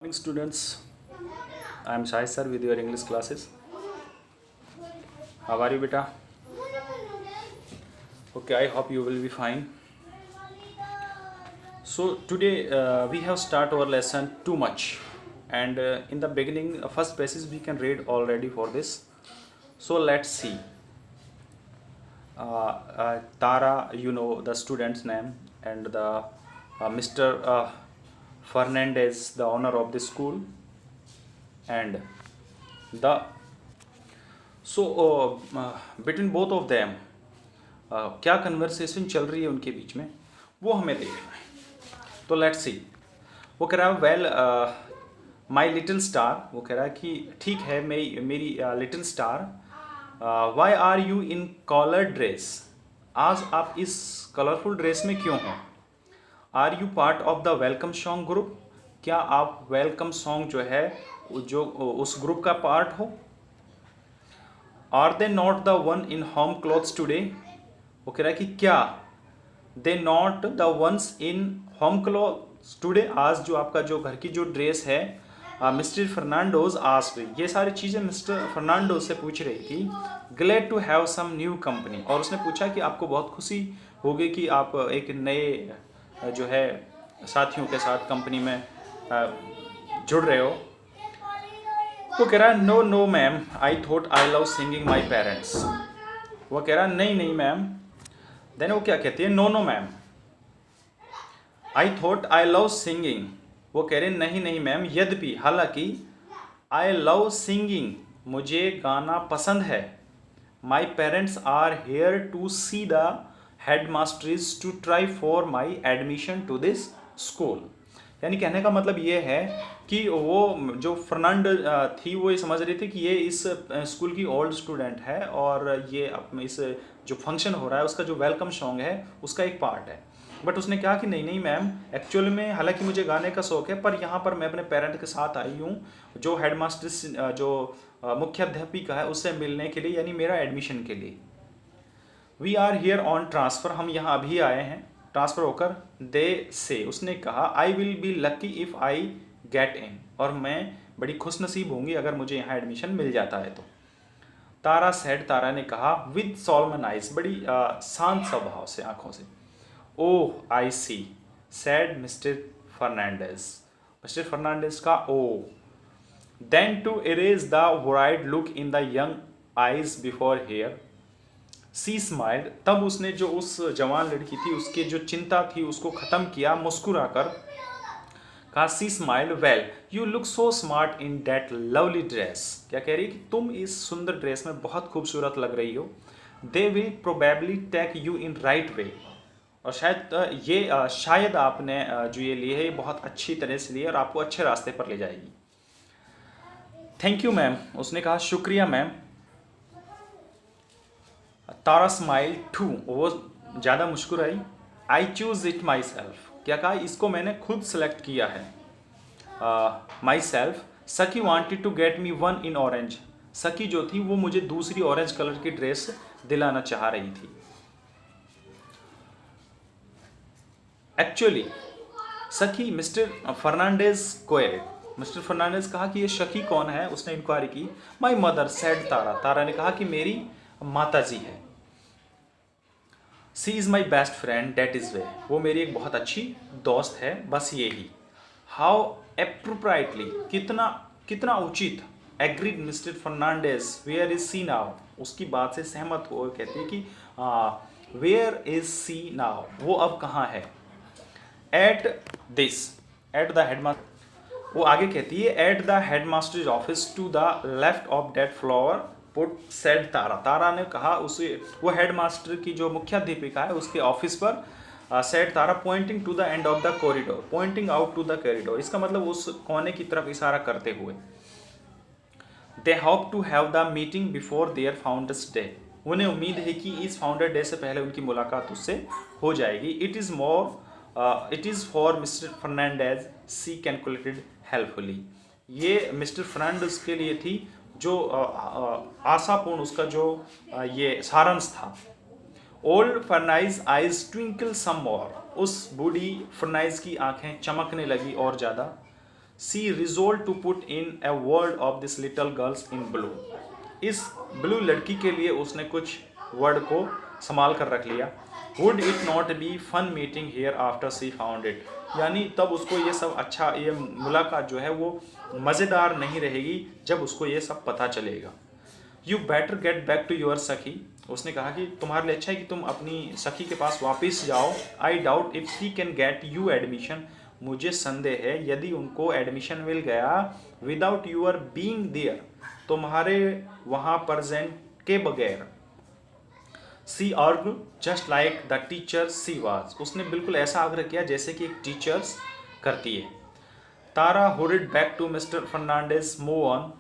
Morning students, I am Shai sir with your English classes. How are you beta? Okay, I hope you will be fine. So today we have start our lesson too much, and in the beginning first basis we can read already for this. So let's see. Tara, you know the student's name, and the Mr. Fernandez, the owner of the school, and the between both of them क्या conversation चल रही है उनके बीच में वो हमें देखना है. तो लेट्स सी. वो कह रहा है वेल माई लिटिल स्टार. वो कह रहा है कि ठीक है मेरी little star, why are you in colour dress. आज आप इस कलरफुल ड्रेस में क्यों हो. Are you part of the welcome song group. क्या आप वेलकम सॉन्ग जो है जो उस ग्रुप का पार्ट हो. Are they not the one in home clothes today. वो कह रहा है कि क्या they not the ones in home clothes today. आज जो आपका जो घर की जो ड्रेस है. Mr Fernandes asked. ये सारी चीज़ें मिस्टर फर्नांडोज से पूछ रही थी. Glad to have some new company. और उसने पूछा कि आपको बहुत खुशी होगी कि आप एक नए जो है साथियों के साथ कंपनी में जुड़ रहे हो. वो कह रहा है no no ma'am, I thought I love singing my parents. वो कह रहा है नहीं नहीं मैम. देन वो क्या कहती है no no ma'am, I thought I love singing. वो कह रहे नहीं नहीं मैम, यद्यपि हालांकि आई लव सिंगिंग, मुझे गाना पसंद है. My parents are here to see the head masters to try for my admission to this school. यानी कहने का मतलब ये है कि वो जो फर्नांड थी वो ये समझ रही थी कि ये इस स्कूल की ओल्ड स्टूडेंट है और ये इस जो फंक्शन हो रहा है उसका जो वेलकम सॉन्ग है उसका एक पार्ट है. बट उसने कहा कि नहीं नहीं मैम, एक्चुअल में हालांकि मुझे गाने का शौक है पर यहाँ पर मैं अपने पेरेंट के साथ आई हूँ जो हेडमास्टर जो मुख्य अध्यापिका है उससे मिलने के लिए, यानी मेरा एडमिशन के लिए. We are here on transfer. हम यहाँ अभी आए हैं ट्रांसफ़र होकर. दे से उसने कहा I will be lucky if I get in. और मैं बड़ी खुश नसीब होंगी अगर मुझे यहाँ एडमिशन मिल जाता है तो. तारा सेड. तारा ने कहा विद सोलमन आइज. बड़ी शांत स्वभाव से, आंखों से. Oh I see said Mr Fernandes. Mr Fernandes का ओ. Then to erase the worried look in the young eyes before her she smiled. तब उसने जो उस जवान लड़की थी उसके जो चिंता थी उसको ख़त्म किया मुस्कुराकर. कहा she smiled well you look so smart in that lovely dress. क्या कह रही है कि तुम इस सुंदर ड्रेस में बहुत खूबसूरत लग रही हो. They will probably take you in right way. और शायद आपने जो ये ली है ये बहुत अच्छी तरह से ली है और आपको अच्छे रास्ते पर ले जाएगी. Thank you ma'am. उसने कहा शुक्रिया मैम. Tara smile to. वो ज़्यादा मुस्कुराई. I choose it myself. क्या कहा इसको मैंने खुद सेलेक्ट किया है. Myself. सकी wanted to get me one in orange. सकी जो थी वो मुझे दूसरी ऑरेंज कलर की ड्रेस दिलाना चाह रही थी. एक्चुअली सकी mister Fernandez query. Mister Fernandez कहा कि ये शकी कौन है. उसने इंक्वायरी की. My mother said Tara. Tara ने कहा कि मेरी माता जी है. She is my best friend that is way. वो मेरी एक बहुत अच्छी दोस्त है, बस ये ही. How appropriately. कितना उचित. Agreed mister Fernandez. Where is she now. उसकी बात से सहमत हो. कहती है कि वेयर इज सी नाउ. वो अब कहाँ है. At the headmaster. वो आगे कहती है at the headmaster's office to the left of that flower pot said Tara. Tara ने कहा उसे वो हेडमास्टर की जो मुख्याध्यापिका है उसके ऑफिस पर said Tara pointing to the end of the corridor. Pointing out to the corridor इसका मतलब उस कोने की तरफ इशारा करते हुए. They hope to have the meeting before their founders day. उन्हें उम्मीद है कि इस फाउंडर डे से पहले उनकी मुलाकात उससे हो जाएगी. It is for Mr Fernandes she calculated helpfully. ये मिस्टर फर्नांडेज के लिए थी जो आशापूर्ण उसका जो ये सारांश था. Old Fernandes eyes twinkle some more. उस बूढ़ी फर्नाइज की आंखें चमकने लगी और ज़्यादा. She resolved to put in a word of this little girl's in blue. इस ब्लू लड़की के लिए उसने कुछ वर्ड को संभाल कर रख लिया। Would it not be fun meeting here after she found it, यानी तब उसको ये सब अच्छा, ये मुलाकात जो है वो मज़ेदार नहीं रहेगी जब उसको ये सब पता चलेगा। You better get back to your सखी, उसने कहा कि तुम्हारे लिए अच्छा है कि तुम अपनी सखी के पास वापस जाओ। I doubt if she can get you admission, मुझे संदेह है यदि उनको एडमिशन मिल गया विदाउट यूर बीइंग देयर, तुम्हारे वहाँ प्रेजेंट के बगैर। She argued just like the teacher she was, उसने बिल्कुल ऐसा आग्रह किया जैसे कि एक टीचर्स करती है। Tara hurried back to Mr Fernandes move on,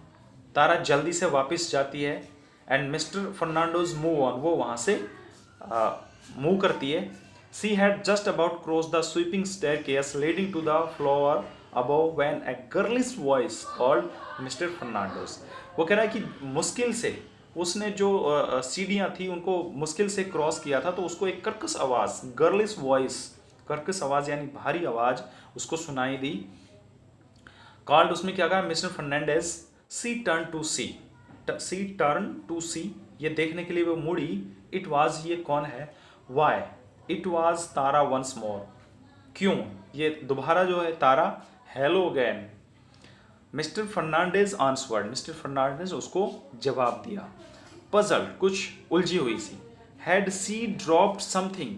Tara जल्दी से वापस जाती है। And Mr Fernandes move on, वो वहाँ से मूव करती है। She had just about cross the sweeping staircase leading to the floor above when a girlish voice called Mr Fernandes. वो कह रहा है कि मुश्किल से उसने जो सीढ़ियाँ थी उनको मुश्किल से क्रॉस किया था, तो उसको एक कर्कश आवाज़, गर्लिश वॉइस, कर्कश आवाज़ यानी भारी आवाज़ उसको सुनाई दी। कॉल्ड, उसमें क्या कहा, Mr Fernandes. She turn to see, she turn to see, ये देखने के लिए वो मुड़ी। इट वाज, ये कौन है। Why, it was Tara once more, क्यों, ये दोबारा जो है Tara. Hello again, Mr Fernandes answered, Mr Fernandes उसको जवाब दिया। पजल्ड, कुछ उलझी हुई सी। हैड सी ड्रॉप्ड समथिंग,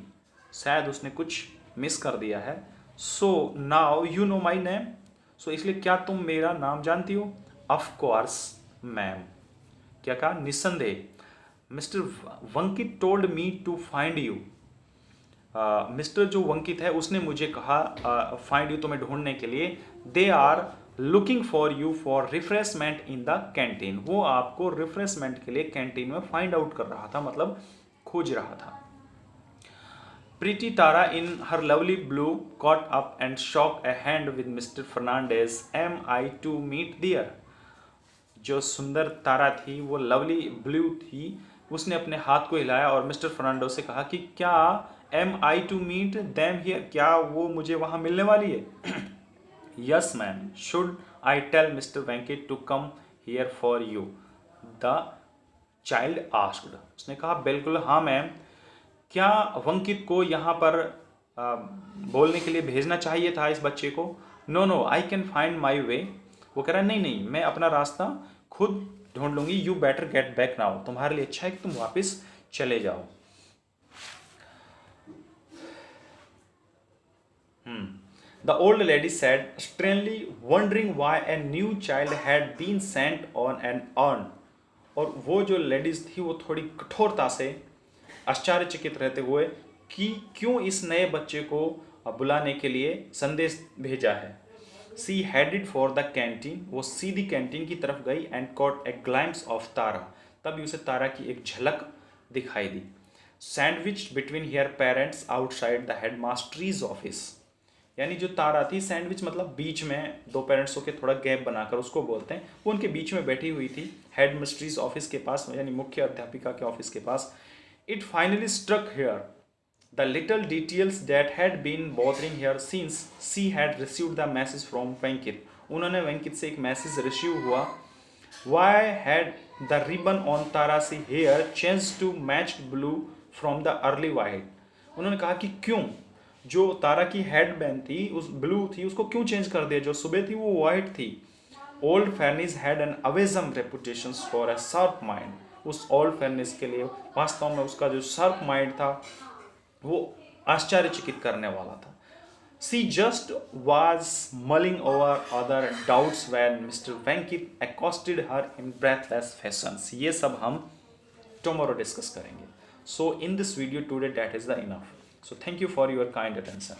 शायद उसने कुछ मिस कर दिया है। So now you know my name, so इसलिए क्या तुम मेरा नाम जानती हो। ऑफ कोर्स मैम, क्या कहा, निस्संदेह। Mr Venkit told me to find you, Mr जो वंकित है उसने मुझे कहा फाइंड यू, तुम्हें ढूंढने के लिए। They are looking for you for refreshment in the canteen, वो आपको रिफ्रेशमेंट के लिए कैंटीन में फाइंड आउट कर रहा था, मतलब खोज रहा था। Pretty Tara in her lovely blue coat up and shook a hand with mister Fernandez, am I to meet there. जो सुंदर तारा थी वो लवली ब्लू थी, उसने अपने हाथ को हिलाया और मिस्टर फर्नांडो से कहा कि क्या am I to meet them here, क्या वो मुझे वहाँ मिलने वाली है। Yes ma'am, should I tell mister Venkat to come here for you, the child asked, उसने कहा बिल्कुल हाँ मैम, क्या वंकित को यहाँ पर बोलने के लिए भेजना चाहिए था इस बच्चे को। No no, I can find my way, वो कह रहा है नहीं नहीं, मैं अपना रास्ता खुद ढूंढ लूंगी। You better get back now, तुम्हारे लिए अच्छा है कि तुम वापस चले जाओ। The old lady said, strangely wondering why a new child had been sent on an errand. और वो जो लेडीज थी वो थोड़ी कठोरता से आश्चर्यचकित रहते हुए कि क्यों इस नए बच्चे को बुलाने के लिए संदेश भेजा है। She headed for the canteen, वो सीधी कैंटीन की तरफ गई। And caught a glimpse of Tara, तभी उसे तारा की एक झलक दिखाई दी। Sandwich between her parents outside the headmistress's office, यानी जो तारा थी, सैंडविच मतलब बीच में दो पेरेंट्सों के थोड़ा गैप बनाकर उसको बोलते हैं, वो उनके बीच में बैठी हुई थी हेडमिस्ट्रीज ऑफिस के पास, यानी मुख्य अध्यापिका के ऑफिस के पास। It finally struck her the little details that had been bothering her since she had received the message from Venkit, उन्होंने वेंकित से एक मैसेज रिसीव हुआ। Why had the ribbon on Tara she hair change to match blue from the early white, उन्होंने कहा कि क्यों जो तारा की हेड बैंड थी उस ब्लू थी उसको क्यों चेंज कर दिया, जो सुबह थी वो वाइट थी। Old Fernandes had an awesome reputation for a sharp mind, उस ओल्ड फर्निस के लिए वास्तव में उसका जो शार्प माइंड था वो आश्चर्यचकित करने वाला था। She just was mulling over other doubts when Mr Venkit accosted her in breathless fashions, ये सब हम tomorrow डिस्कस करेंगे। So in this video today that is the enough. So thank you for your kind attention.